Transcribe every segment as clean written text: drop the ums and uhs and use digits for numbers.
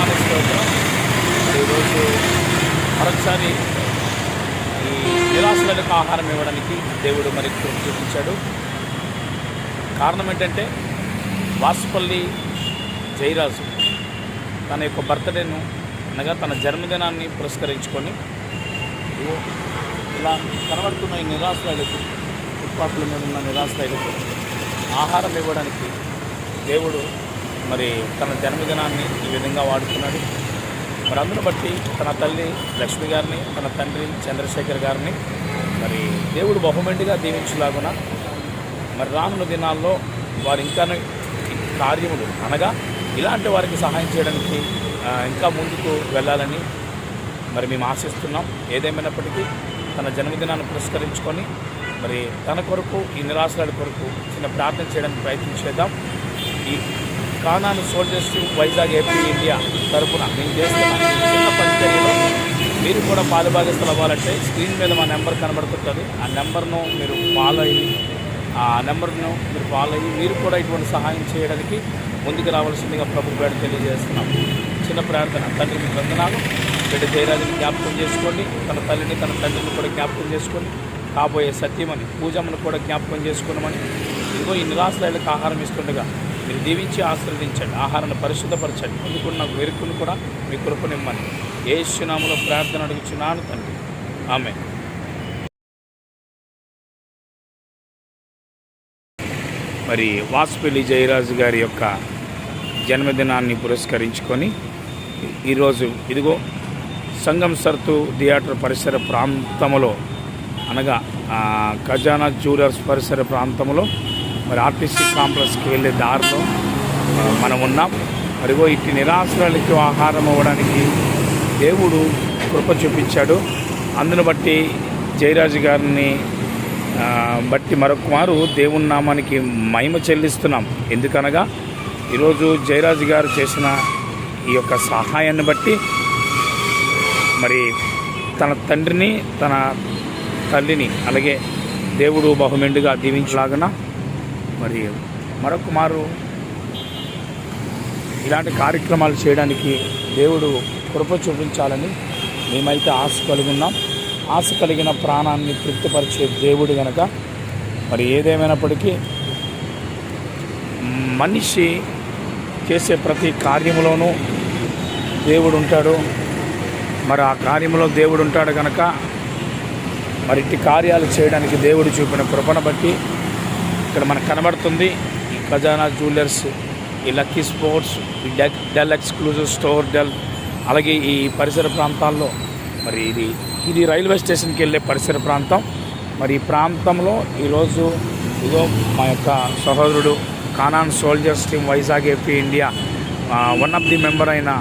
నామానికి స్తోత్రం. ఈరోజు మరొకసారి ఈ నిరాశ్రయులకు ఆహారం ఇవ్వడానికి దేవుడు మరి కృప చూపించాడు. కారణం ఏంటంటే వాసుపల్లి జయరాజు తన యొక్క బర్త్డేను అనగా తన జన్మదినాన్ని పురస్కరించుకొని ఇలా కనబడుతున్న ఈ నిరాశ్రయులకు, ఫుట్పాత్ల మీద ఉన్న నిరాశ్రయులకు ఆహారం ఇవ్వడానికి దేవుడు మరి తన జన్మదినాన్ని ఈ విధంగా వాడుతున్నాడు. మరి అందును బట్టి తన తల్లి లక్ష్మి గారిని, తన తండ్రి చంద్రశేఖర్ గారిని మరి దేవుడు బహుమెండిగా దీవించులాగున మరి రానున్న దినాల్లో వారు ఇంకా కార్యములు అనగా ఇలాంటి వారికి సహాయం చేయడానికి ఇంకా ముందుకు వెళ్ళాలని మరి మేము ఆశిస్తున్నాం. ఏదేమైనప్పటికీ తన జన్మదినాన్ని పురస్కరించుకొని మరి తన కొరకు, ఈ నిరాశ్రయుల కొరకు చిన్న ప్రార్థన చేయడానికి ప్రయత్నం చేద్దాం. ఈ Conan soldiers team Vizag AP India తరఫున మేము చేస్తున్న చిన్న పరిచర్యలో మీరు కూడా పాలుభాగస్తులు అవ్వాలంటే స్క్రీన్ మీద మా నెంబర్ కనబడుతుంటుంది. ఆ నెంబర్ను మీరు ఫాలో అయ్యి మీరు కూడా ఇటువంటి సహాయం చేయడానికి ముందుకు రావాల్సిందిగా ప్రభు పేరు తెలియజేస్తున్నాం. చిన్న ప్రార్థన. తండ్రి మీకు వందనాలు. బిడ్డ జయరాజుని జ్ఞాపకం చేసుకోండి, తన తల్లిని తన తండ్రిని కూడా జ్ఞాపకం చేసుకోండి, కాబోయే సత్యమని పూజమ్మను కూడా జ్ఞాపకం చేసుకున్నామని ఇదిగో ఈ నిరాశ్రయులకు ఆహారం ఇస్తుండగా మీరు దీవించి ఆశీర్వదించండి, ఆహారాన్ని పరిశుద్ధపరచండి, అందుకున్న వెరుకును కూడా మీ కృపనిమ్మని యేసు నామములో ప్రార్థన అడుగుచున్నాను తండ్రి, ఆమేన్. మరి వాసుపల్లి జయరాజు గారి యొక్క జన్మదినాన్ని పురస్కరించుకొని ఈరోజు ఇదిగో సంగం సర్తు థియేటర్ పరిసర ప్రాంతంలో అనగా ఖజానా జ్యువెలర్స్ పరిసర ప్రాంతంలో మరి ఆర్టీసీ కాంప్లెక్స్కి వెళ్ళే దారిలో మనం ఉన్నాం. మరిగో ఇట్టి నిరాశ్రయులకు ఆహారం ఇవ్వడానికి దేవుడు కృప చూపించాడు. అందును బట్టి జయరాజు గారిని బట్టి మరొక మారు దేవుని నామానికి మహిమ చెల్లిస్తున్నాం. ఎందుకనగా ఈరోజు జయరాజు గారు చేసిన ఈ యొక్క సహాయాన్ని బట్టి మరి తన తండ్రిని, తన తల్లిని అలాగే దేవుడు బహుమెండుగా దీవించలాగన మరి మరొక మారు ఇలాంటి కార్యక్రమాలు చేయడానికి దేవుడు కృప చూపించాలని మేమైతే ఆశ కలిగి ఉన్నాం. ఆశ కలిగిన ప్రాణాన్ని తృప్తిపరిచే దేవుడు కనుక మరి ఏదేమైనప్పటికీ మనిషి చేసే ప్రతి కార్యములోనూ దేవుడు ఉంటాడు. మరి ఆ కార్యంలో దేవుడు ఉంటాడు కనుక మరి ఇట్టి కార్యాలు చేయడానికి దేవుడు చూపిన కృపను బట్టి ఇక్కడ మనకు కనబడుతుంది ఈ ఖజానా జ్యువెలర్స్, ఈ లక్కీ స్పోర్ట్స్, ఈ డెల్ ఎక్స్క్లూజివ్ స్టోర్ డెల్, అలాగే ఈ పరిసర ప్రాంతాల్లో మరి ఇది రైల్వే స్టేషన్కి వెళ్ళే పరిసర ప్రాంతం. మరి ఈ ప్రాంతంలో ఈరోజు ఇదో మా యొక్క సహోదరుడు Conan soldiers team Vizag AP India one of the member అయిన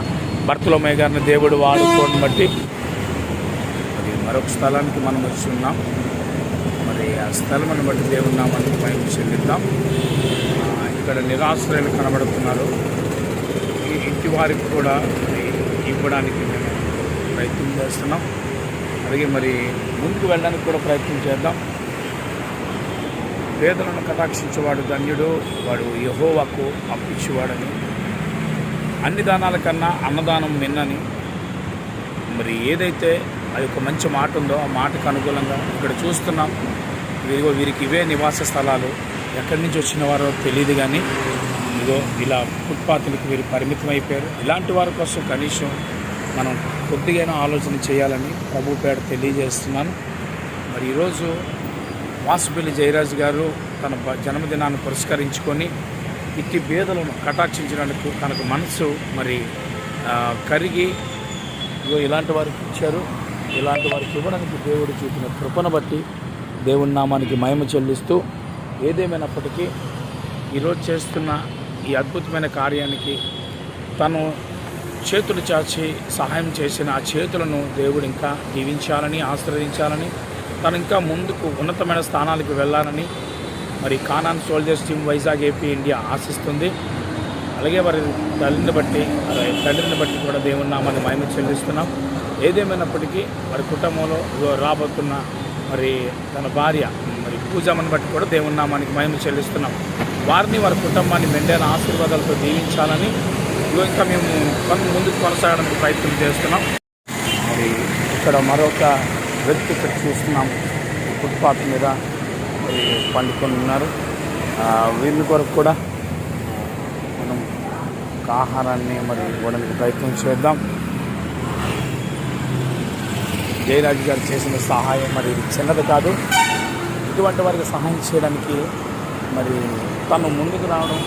బర్తలోమయ్య గారిని దేవుడు వాడుకోని బట్టి మరి మరొక స్థలానికి మనం వచ్చి ఉన్నాం. మరి ఆ స్థలమును బట్టి దేవుడి నామానికి మహిమ చెల్లిద్దాం. ఇక్కడ నిరాశ్రయులు కనబడుతున్నారు. ఈ ఇంటి వారికి కూడా ఇవ్వడానికి మేము ప్రయత్నం చేస్తున్నాం. అలాగే మరి ముందుకు వెళ్ళడానికి కూడా ప్రయత్నం చేద్దాం. పేదలను కటాక్షించేవాడు ధన్యుడు, వాడు యెహోవాకు అప్పిచ్చేవాడని, అన్ని దానాల కన్నా అన్నదానం మిన్నని మరి ఏదైతే అది ఒక మంచి మాట ఉందో ఆ మాటకు అనుకూలంగా ఇక్కడ చూస్తున్నాం. వీరికి ఇవే నివాస స్థలాలు. ఎక్కడి నుంచి వచ్చిన వారో తెలియదు, కానీ ఇదిగో ఇలా ఫుట్పాత్లకు వీరు పరిమితం అయిపోయారు. ఇలాంటి వారి కోసం కనీసం మనం కొద్దిగా ఆలోచన చేయాలని ప్రభు పేడ తెలియజేస్తున్నాను. మరి ఈరోజు వాసుపల్లి జయరాజు గారు తన జన్మదినాన్ని పురస్కరించుకొని ఇట్టి బేదలను కటాక్షించడానికి తనకు మనసు మరి కరిగి ఇలాంటి వారికి ఇచ్చారు. ఇలాంటి వారికి ఇవ్వడానికి దేవుడు చూపిన కృపను బట్టి దేవుని నామానికి మహిమ చెల్లిస్తూ, ఏదేమైనప్పటికీ ఈరోజు చేస్తున్న ఈ అద్భుతమైన కార్యానికి తను చేతులు చాచి సహాయం చేసిన ఆ చేతులను దేవుడు ఇంకా దీవించాలని, ఆశీర్వదించాలని, తను ఇంకా ముందుకు ఉన్నతమైన స్థానాలకు వెళ్ళాలని మరి Canaan soldiers team Vizag AP India ఆశిస్తుంది. అలాగే వారి తండ్రిని బట్టి కూడా దేవుని నామాన్ని మహిమ చెల్లిస్తున్నాం. ఏదేమైనప్పటికీ వారి కుటుంబంలో రాబోతున్న మరి తన భార్య మరి పూజమ్మని బట్టి కూడా దేవుని నామానికి మహిమ చెల్లిస్తున్నాం. వారిని, వారి కుటుంబాన్ని మెండైన ఆశీర్వాదాలతో దీవించాలని ఇదిగో ఇంకా మేము ముందుకు కొనసాగడానికి ప్రయత్నం చేస్తున్నాం. మరి ఇక్కడ మరొక వ్యక్తి ఇక్కడ చూస్తున్నాం, ఫుట్పాత్ మీద మరి పండుకొని ఉన్నారు. వీళ్ళ కొరకు కూడా మనం ఒక ఆహారాన్ని మరి ఇవ్వడానికి ప్రయత్నం చేద్దాం. జయరాజు గారు చేసిన సహాయం మరి చిన్నది కాదు. ఇటువంటి వారికి సహాయం చేయడానికి మరి తను ముందుకు రావడం,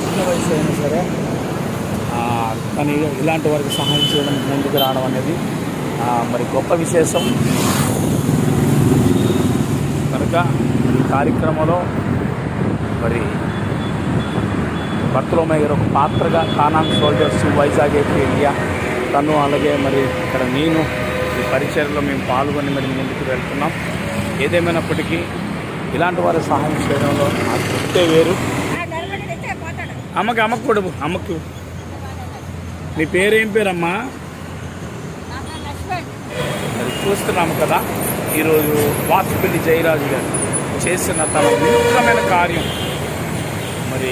చిన్న వయసు అయినా సరే తను ఇలాంటి వారికి సహాయం చేయడానికి ముందుకు రావడం అనేది మరి గొప్ప విశేషం. కనుక ఈ కార్యక్రమంలో మరి బర్తలోమయ్య గారు ఒక పాత్రగా Conan soldiers Vizag AP India, తను అలాగే మరి ఇక్కడ నేను ఈ పరిచర్లో మేము పాల్గొని మరి ముందుకు వెళ్తున్నాం. ఏదేమైనప్పటికీ ఇలాంటి వారి సహాయం చేయడంలో ఆ తృప్తే వేరు. అమ్మకు కొడుకు అమ్మకు. నీ పేరేం పేరమ్మా? మరి చూస్తున్నాము కదా, ఈరోజు వాసుపల్లి జయరాజు గారు చేసిన తన వినూత్నమైన కార్యం మరి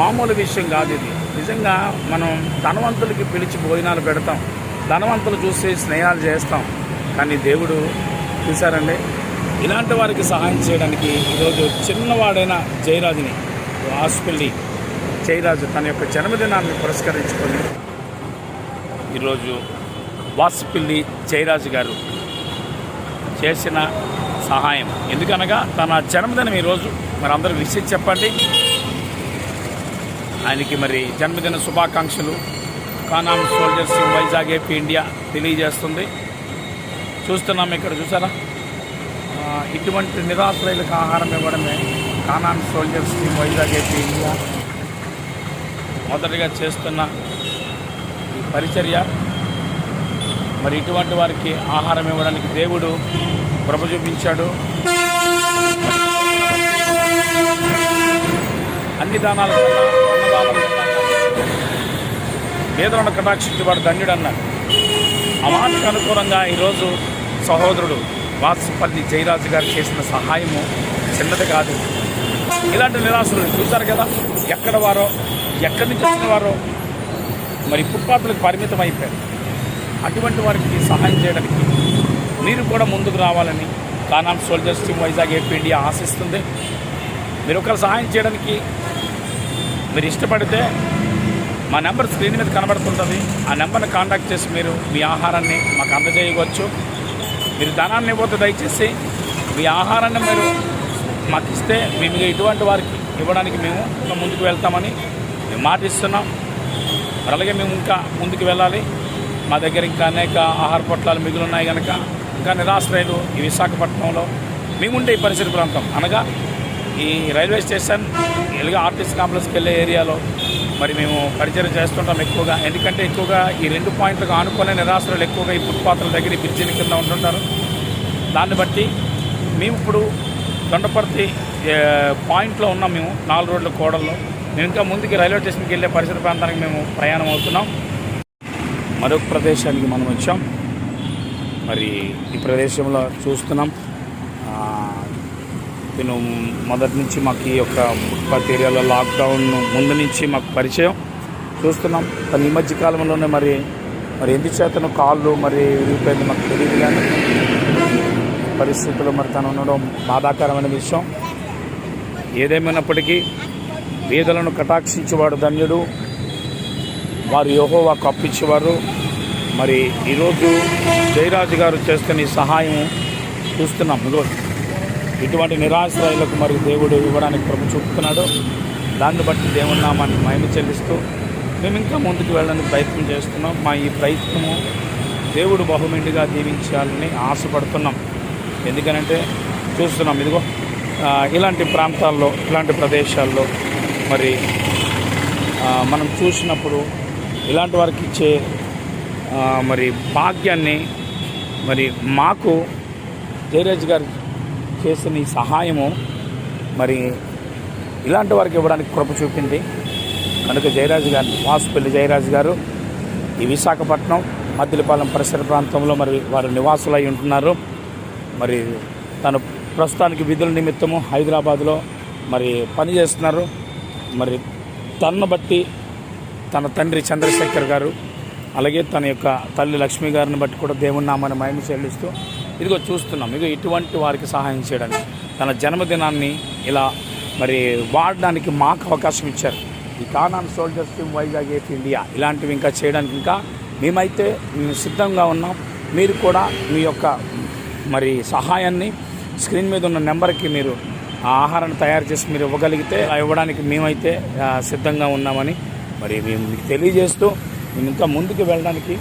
మామూలు విషయం కాదు. ఇది నిజంగా మనం ధనవంతులకి పిలిచి భోజనాలు పెడతాం, ధనవంతులు చూసి స్నేహాలు చేస్తాం, కానీ దేవుడు చూశారండి ఇలాంటి వారికి సహాయం చేయడానికి ఈరోజు చిన్నవాడైన జయరాజుని, వాసుపల్లి జయరాజు తన యొక్క జన్మదినాన్ని పురస్కరించుకొని ఈరోజు వాసుపల్లి జయరాజు గారు చేసిన సహాయం, ఎందుకనగా తన జన్మదినం ఈరోజు. మరి అందరూ విషయం చెప్పండి. ఆయనకి మరి జన్మదిన శుభాకాంక్షలు Conan soldiers Vizag AP India తెలియజేస్తుంది. చూస్తున్నాం ఇక్కడ చూసారా, ఇటువంటి నిరాశ్రయులకు ఆహారం ఇవ్వడమే Conan soldiers Vizag AP India మొదటిగా చేస్తున్న ఈ పరిచర్య. మరి ఇటువంటి వారికి ఆహారం ఇవ్వడానికి దేవుడు కృప చూపించాడు. అన్ని దానాల కన్నా అన్నదానం పేదలను కటాక్షించేవాడు ధన్యుడు అన్నారు. ఆ మాటకు అనుకూలంగా ఈరోజు సహోదరుడు వాసుపల్లి జయరాజు గారు చేసిన సహాయము చిన్నది కాదు. ఇలాంటి నిరాశలు చూశారు కదా, ఎక్కడ వారో ఎక్కడి నుంచి వచ్చిన వారో మరి ఫుట్పాత్లకు పరిమితం అయిపోయారు. అటువంటి వారికి సహాయం చేయడానికి మీరు కూడా ముందుకు రావాలని Canaan soldiers team Vizag AP India ఆశిస్తుంది. మీరు ఒకరు సహాయం చేయడానికి మీరు ఇష్టపడితే మా నెంబర్ స్క్రీన్ మీద కనబడుతుంటుంది. ఆ నెంబర్ని కాంటాక్ట్ చేసి మీరు మీ ఆహారాన్ని మాకు అందజేయవచ్చు. మీరు ధనాన్ని ఇవ్వద్దు, దయచేసి మీ ఆహారాన్ని మీరు మాకు ఇస్తే మేము ఇటువంటి వారికి ఇవ్వడానికి మేము ఇంకా ముందుకు వెళ్తామని మేము మాట ఇస్తున్నాం. మరి అలాగే మేము ఇంకా ముందుకు వెళ్ళాలి. మా దగ్గర ఇంకా అనేక ఆహార పొట్లాలు మిగిలి ఉన్నాయి కనుక ఇంకా నిరాశ్రయులు ఈ విశాఖపట్నంలో మేముండే ఈ పరిసర ప్రాంతం అనగా ఈ రైల్వే స్టేషన్ ఎలుగా ఆర్టీసీ కాంప్లెక్స్కి వెళ్ళే ఏరియాలో మరి మేము పరిచయం చేస్తుంటాం ఎక్కువగా. ఎందుకంటే ఎక్కువగా ఈ 2 పాయింట్లకు ఆనుకునే నిరాశ్రయులు ఎక్కువగా ఈ ఫుట్పాత్ల దగ్గర ఈ బ్రిడ్జిల కింద ఉంటుంటారు. దాన్ని బట్టి మేము ఇప్పుడు దొండపర్తి పాయింట్లో ఉన్నాం. మేము 4 రోడ్ల కోడల్లో మేము ఇంకా ముందుకి రైల్వే స్టేషన్కి వెళ్ళే పరిసర ప్రాంతానికి మేము ప్రయాణం అవుతున్నాం. మరొక ప్రదేశానికి మనం వచ్చాం. మరి ఈ ప్రదేశంలో చూస్తున్నాం, నేను మొదటి నుంచి మాకు ఈ యొక్క ఫుట్పాత్ ఏరియాలో లాక్డౌన్ ముందు నుంచి మాకు పరిచయం. చూస్తున్నాం తను ఈ మధ్య కాలంలోనే మరి ఎందుచేతను కాళ్ళు మరి విరిగిపోయింది మాకు తెలియదు, కానీ పరిస్థితుల్లో మరి తను ఉండడం బాధాకరమైన విషయం. ఏదేమైనప్పటికీ పేదలను కటాక్షించేవాడు ధన్యుడు, వారు యెహోవాకు అప్పించేవారు. మరి ఈరోజు జయరాజు గారు చేస్తున్న ఈ సహాయం చూస్తున్నాం. ఇటువంటి నిరాశ్రయులకు మరి దేవుడు ఇవ్వడానికి కృప చూపుతున్నాడు. దాన్ని బట్టి దేవుని నామానికి మహిమ చెల్లిస్తూ మేము ఇంకా ముందుకు వెళ్ళడానికి ప్రయత్నం చేస్తున్నాం. మా ఈ ప్రయత్నము దేవుడు బహుమెండుగా దీవించాలని ఆశపడుతున్నాం. ఎందుకనంటే చూస్తున్నాం ఇదిగో ఇలాంటి ప్రాంతాల్లో, ఇలాంటి ప్రదేశాల్లో మరి మనం చూసినప్పుడు ఇలాంటి వారికి ఇచ్చే మరి భాగ్యాన్ని మరి మాకు జయరాజు గారు చేసిన ఈ సహాయము మరి ఇలాంటి వారికి ఇవ్వడానికి కృప చూపింది. కనుక జయరాజు గారు, వాసుపల్లి జయరాజు గారు ఈ విశాఖపట్నం మద్దిలపాలెం పరిసర ప్రాంతంలో మరి వారు నివాసులై ఉంటున్నారు. మరి తను ప్రస్తుతానికి విధుల నిమిత్తము హైదరాబాద్లో మరి పనిచేస్తున్నారు. మరి తనను బట్టి తన తండ్రి చంద్రశేఖర్ గారు, అలాగే తన యొక్క తల్లి లక్ష్మి గారిని బట్టి కూడా దేవుని నామాన్ని మహిమ చెల్లిస్తూ ఇదిగో చూస్తున్నాం. ఇదిగో ఇటువంటి వారికి సహాయం చేయడానికి తన జన్మదినాన్ని ఇలా మరి వాడడానికి మాకు అవకాశం ఇచ్చారు. ఈ Conan soldiers team Vizag AP India ఇలాంటివి ఇంకా చేయడానికి ఇంకా మేము సిద్ధంగా ఉన్నాం. మీరు కూడా మీ యొక్క మరి సహాయాన్ని స్క్రీన్ మీద ఉన్న నెంబర్కి మీరు ఆ ఆహారాన్ని తయారు చేసి మీరు ఇవ్వగలిగితే ఇవ్వడానికి మేమైతే సిద్ధంగా ఉన్నామని మరి మేము మీకు తెలియజేస్తూ మేము ఇంకా ముందుకు వెళ్ళడానికి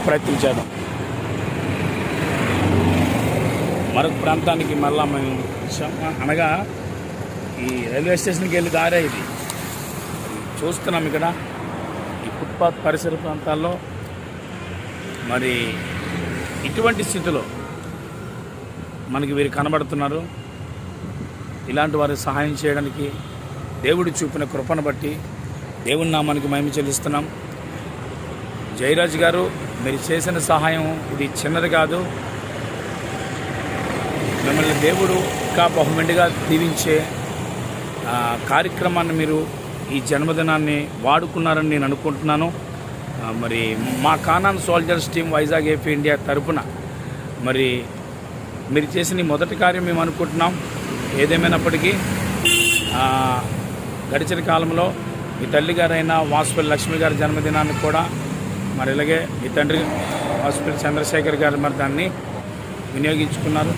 ప్రయత్నం చేద్దాం. మరొక ప్రాంతానికి మళ్ళా మేము అనగా ఈ రైల్వే స్టేషన్కి వెళ్ళి దారే ఇది చూస్తున్నాం. ఇక్కడ ఈ ఫుట్పాత్ పరిసర ప్రాంతాల్లో మరి ఇటువంటి స్థితిలో మనకి వీరు కనబడుతున్నారు. ఇలాంటి వారికి సహాయం చేయడానికి దేవుడు చూపిన కృపను బట్టి దేవుని నామానికి మహిమ చెల్లిస్తున్నాం. జయరాజ్ గారు, మీరు చేసిన సహాయం ఇది చిన్నది కాదు. మిమ్మల్ని దేవుడు ఇంకా బహుమెండుగా దీవించే కార్యక్రమాన్ని మీరు ఈ జన్మదినాన్ని వాడుకున్నారని నేను అనుకుంటున్నాను. మరి మా Conan soldiers team Vizag AP India తరపున మరి మీరు చేసిన ఈ మొదటి కార్యం మేము అనుకుంటున్నాం. ఏదేమైనప్పటికీ గడిచిన కాలంలో మీ తల్లి గారైన వాసుపల్లి లక్ష్మి గారి జన్మదినాన్ని కూడా మరి ఇలాగే మీ తండ్రి వాసుపల్లి చంద్రశేఖర్ గారు మరి దాన్ని వినియోగించుకున్నారు.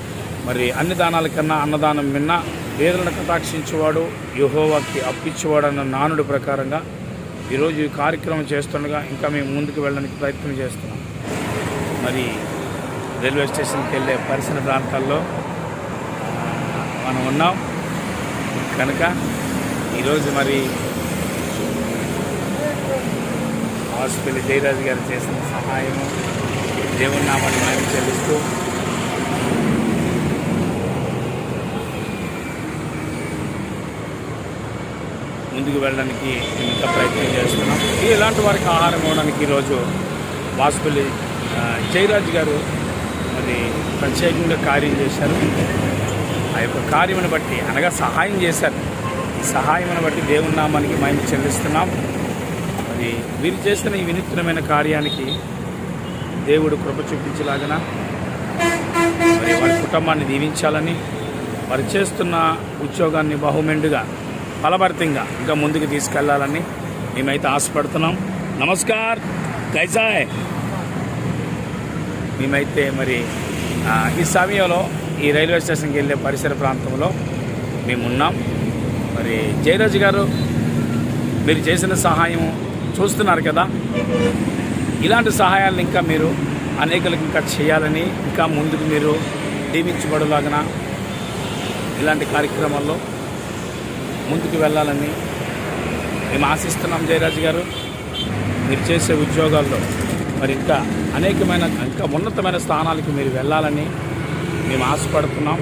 మరి అన్ని దానాల కన్నా అన్నదానం విన్న పేదలను కటాక్షించేవాడు యెహోవాకి అప్పిచ్చేవాడు అన్న నానుడి ప్రకారంగా ఈరోజు ఈ కార్యక్రమం చేస్తుండగా ఇంకా మేము ముందుకు వెళ్ళడానికి ప్రయత్నం చేస్తున్నాం. మరి రైల్వే స్టేషన్కి వెళ్ళే పరిసర ప్రాంతాల్లో మనం ఉన్నాం కనుక ఈరోజు మరి వాసుపల్లి జయరాజు గారు చేసిన సహాయము దేవుని నామాన్ని మహిమ చెల్లిస్తూ ముందుకు వెళ్ళడానికి మేము ఇంకా ప్రయత్నం చేస్తున్నాం. ఇలాంటి వారికి ఆహారం ఇవ్వడానికి ఈరోజు వాసుపల్లి జయరాజు గారు మరి ప్రత్యేకంగా కార్యం చేశారు. ఆ యొక్క కార్యమును బట్టి అనగా సహాయం చేశారు. ఈ సహాయమును బట్టి దేవుని నామానికి మహిమ చెల్లిస్తున్నాం. మరి వీరు చేసిన ఈ వినూత్నమైన కార్యానికి దేవుడు కృప చూపించలాగన మరి వారి కుటుంబాన్ని దీవించాలని, వారు చేస్తున్న ఉద్యోగాన్ని బహుమెండుగా ఫలభరితంగా ఇంకా ముందుకు తీసుకెళ్లాలని మేమైతే ఆశపడుతున్నాం. నమస్కార్, కైసాయ్. మేమైతే మరి ఈ సమయంలో ఈ రైల్వే స్టేషన్కి వెళ్ళే పరిసర ప్రాంతంలో మేమున్నాం. మరి జయరాజు గారు, మీరు చేసిన సహాయం చూస్తున్నారు కదా. ఇలాంటి సహాయాలను ఇంకా మీరు అనేకులకు ఇంకా చేయాలని, ఇంకా ముందుకు మీరు దీవించబడలాగన ఇలాంటి కార్యక్రమాల్లో ముందుకు వెళ్ళాలని మేము ఆశిస్తున్నాం. జయరాజు గారు, మీరు చేసే ఉద్యోగాల్లో మరి ఇంకా అనేకమైన ఇంకా ఉన్నతమైన స్థానాలకు మీరు వెళ్ళాలని మేము ఆశపడుతున్నాం.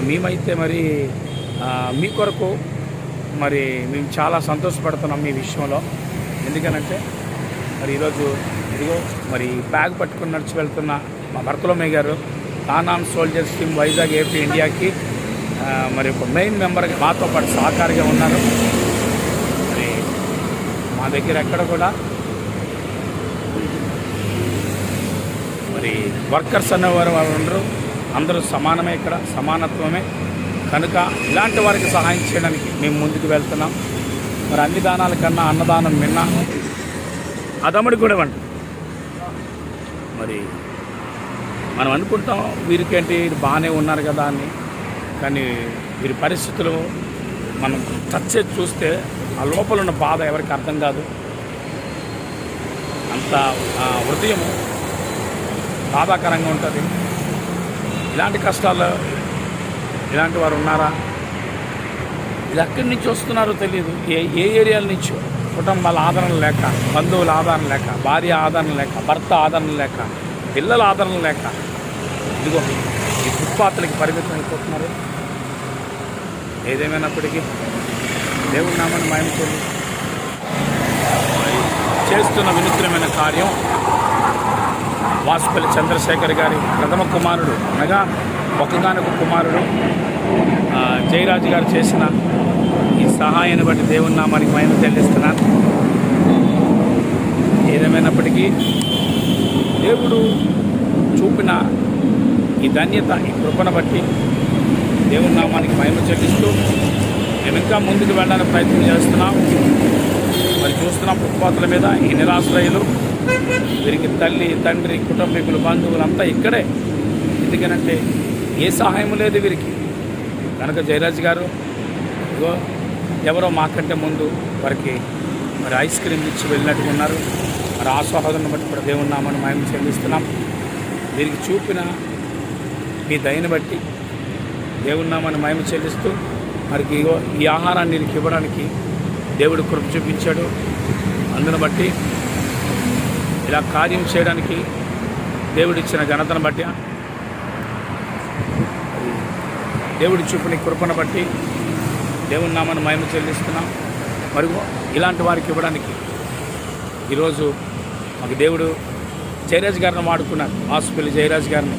మేమైతే మరి మీ కొరకు మరి మేము చాలా సంతోషపడుతున్నాం మీ విషయంలో. ఎందుకనంటే మరి ఈరోజు ఇదిగో మరి బ్యాగ్ పట్టుకుని నడిచి వెళ్తున్న మా బర్తలోమయ్య గారు Conan soldiers team Vizag AP ఇండియాకి మరి ఒక మెయిన్ మెంబర్గా మాతో పాటు సహకారిగా ఉన్నారు. మరి మా దగ్గర ఎక్కడ కూడా మరి వర్కర్స్ అనేవారు వాళ్ళు ఉండరు, అందరూ సమానమే, ఇక్కడ సమానత్వమే. కనుక ఇలాంటి వారికి సహాయం చేయడానికి మేము ముందుకు వెళ్తున్నాం. మరి అన్ని దానాల కన్నా అన్నదానం విన్నా అదమ్మడి కూడా ఇవ్వండి. మరి మనం అనుకుంటాం వీరికేంటి బాగానే ఉన్నారు కదా అని, కానీ వీరి పరిస్థితులు మనం టచ్ చేసి చూస్తే ఆ లోపల ఉన్న బాధ ఎవరికి అర్థం కాదు. అంత హృదయం బాధాకరంగా ఉంటుంది. ఇలాంటి కష్టాలు ఇలాంటి వారు ఉన్నారా? ఇది ఎక్కడి నుంచి వస్తున్నారో తెలియదు. ఏ ఏరియాల నుంచో కుటుంబాల ఆదరణ లేక, బంధువుల ఆదరణ లేక, భార్య ఆదరణ లేక, భర్త ఆదరణ లేక, పిల్లల ఆదరణ లేక ఇదిగో ఈ ఫుట్పాత్లకి పరిమితం అయిపోతున్నారు. ఏదేమైనప్పటికీ దేవుడి నామాన్ని మహిమ చేస్తున్న వినూత్నమైన కార్యం వాసుపల్లి చంద్రశేఖర్ గారి ప్రథమ కుమారుడు అనగా ఒకగానొక కుమారుడు జయరాజు గారు చేసిన ఈ సహాయాన్ని బట్టి దేవుని నామానికి మహిమ చెల్లిస్తున్నాను. ఏదేమైనప్పటికీ దేవుడు చూపిన ఈ ధన్యత, ఈ కృపను బట్టి దేవుని నామానికి మహిమ చెల్లిస్తూ మేము ఇంకా ముందుకు వెళ్ళడానికి ప్రయత్నం చేస్తున్నాం. మరి చూస్తున్నాం ఫుట్పాత్ల మీద ఈ నిరాశ్రయులు, వీరికి తల్లి, తండ్రి, కుటుంబీకులు, బంధువులు అంతా ఇక్కడే. ఎందుకనంటే ఏ సహాయం లేదు వీరికి. కనుక జయరాజ్ గారు ఎవరో మాకంటే ముందు వారికి మరి ఐస్ క్రీమ్ ఇచ్చి వెళ్ళినట్టుగా ఉన్నారు. మరి ఆ సహోదరుని బట్టి కూడా దేవుని నామాన్ని మహిమ చెల్లిస్తున్నాం. వీరికి చూపిన మీ దయని బట్టి దేవుని నామాన్ని మహిమ చెల్లిస్తూ మరి ఈ ఆహారాన్ని వీరికి ఇవ్వడానికి దేవుడు కృప చూపించాడు. అందును బట్టి ఇలా కార్యం చేయడానికి దేవుడిచ్చిన ఘనతను బట్టి, దేవుడి చూపిన కృపను బట్టి దేవుని నామాన్ని మహిమ చెల్లిస్తున్నాం. మరియు ఇలాంటి వారికి ఇవ్వడానికి ఈరోజు మాకు దేవుడు జయరాజ్ గారిని వాడుకున్నారు. హాస్పిటల్ జయరాజ్ గారిని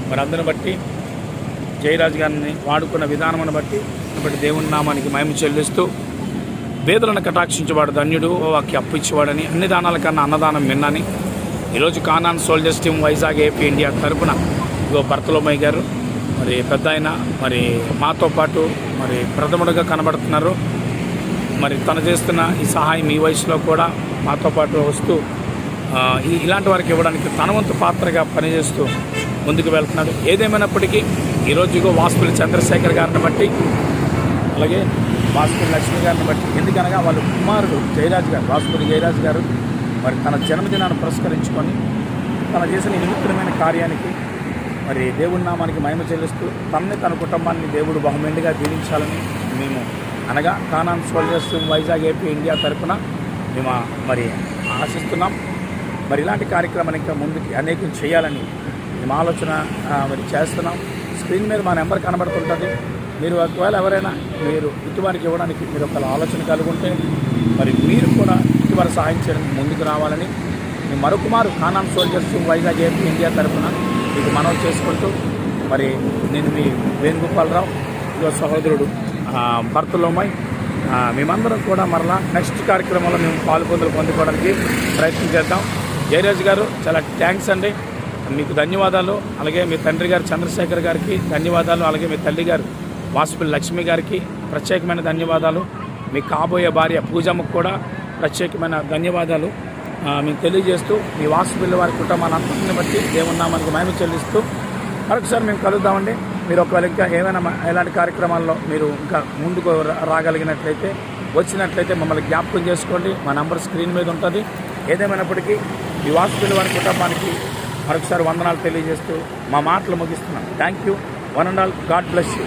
మరి అందరిని బట్టి జయరాజ్ గారిని వాడుకున్న విధానమును బట్టి దేవుని నామానికి మహిమ చెల్లిస్తూ పేదలను కటాక్షించేవాడు ధన్యుడు, వాకి అప్పు ఇచ్చేవాడని, అన్ని దానాల కన్నా అన్నదానం మిన్నని ఈరోజు Conan soldiers team Vizag AP India తరపున బర్తలోమయ్య గారు మరి పెద్ద ఆయన మరి మాతో పాటు మరి ప్రథముడుగా కనబడుతున్నారు. మరి తను చేస్తున్న ఈ సహాయం ఈ వయసులో కూడా మాతో పాటు వస్తూ ఇలాంటి వారికి ఇవ్వడానికి తన వంతు పాత్రగా పనిచేస్తూ ముందుకు వెళ్తున్నాడు. ఏదేమైనప్పటికీ ఈరోజు వాసుపల్లి చంద్రశేఖర్ గారిని బట్టి, అలాగే వాసుపల్లి లక్ష్మి గారిని బట్టి, ఎందుకనగా వాళ్ళ కుమారుడు జయరాజ్ గారు, వాసుపల్లి జయరాజ్ గారు మరి తన జన్మదినాన్ని పురస్కరించుకొని తన చేసిన వినూత్నమైన కార్యానికి మరి దేవుని నామానికి మహిమ చెల్లిస్తూ తన కుటుంబాన్ని దేవుడు బహుమెండుగా దీవించాలని మేము అనగా Conan soldiers Vizag AP India తరఫున మేము మరి ఆశిస్తున్నాం. మరి ఇలాంటి కార్యక్రమాన్ని ఇంకా ముందుకి అనేకం చేయాలని మేము ఆలోచన మరి చేస్తున్నాం. స్క్రీన్ మీద మా నెంబర్ కనబడుతుంటుంది. మీరు ఒకవేళ ఎవరైనా మీరు ఇటువారికి ఇవ్వడానికి మీరు ఒక ఆలోచన కలుగుంటే మరి మీరు కూడా ఇటువారి సహాయం చేయడానికి ముందుకు రావాలని మేము మరొకమారు Canaan soldiers Vizag AP India తరఫున మీకు మనవి చేసుకుంటూ మరి నేను మీ వేణుగోపాలరావు సహోదరుడు భర్తలోమయ్య మేమందరం కూడా మరలా నెక్స్ట్ కార్యక్రమంలో మేము పొందుకోవడానికి ప్రయత్నం చేద్దాం. జయరాజ్ గారు చాలా థ్యాంక్స్ అండి, మీకు ధన్యవాదాలు. అలాగే మీ తండ్రి గారు చంద్రశేఖర్ గారికి ధన్యవాదాలు. అలాగే మీ తల్లి గారు వాసుపల్లి లక్ష్మి గారికి ప్రత్యేకమైన ధన్యవాదాలు. మీ కాబోయే భార్య పూజమ్మకు కూడా ప్రత్యేకమైన ధన్యవాదాలు మేము తెలియజేస్తూ మీ వాసుపల్లి వారి కుటుంబాన్ని బట్టి దేవుని నామానికి మహిమ చెల్లిస్తూ మరొకసారి మేము కలుద్దామండి. మీరు ఒకవేళ ఇంకా ఏమైనా ఎలాంటి కార్యక్రమాల్లో మీరు ఇంకా ముందుకు రాగలిగినట్లయితే వచ్చినట్లయితే మమ్మల్ని జ్ఞాపకం చేసుకోండి. మా నంబర్ స్క్రీన్ మీద ఉంటుంది. ఏదేమైనప్పటికీ ఈ వాసుపల్లి వారి కుటుంబానికి మరొకసారి వందనాలు తెలియజేస్తూ మా మాటలు ముగిస్తున్నాం. Thank you. One and all. God bless you.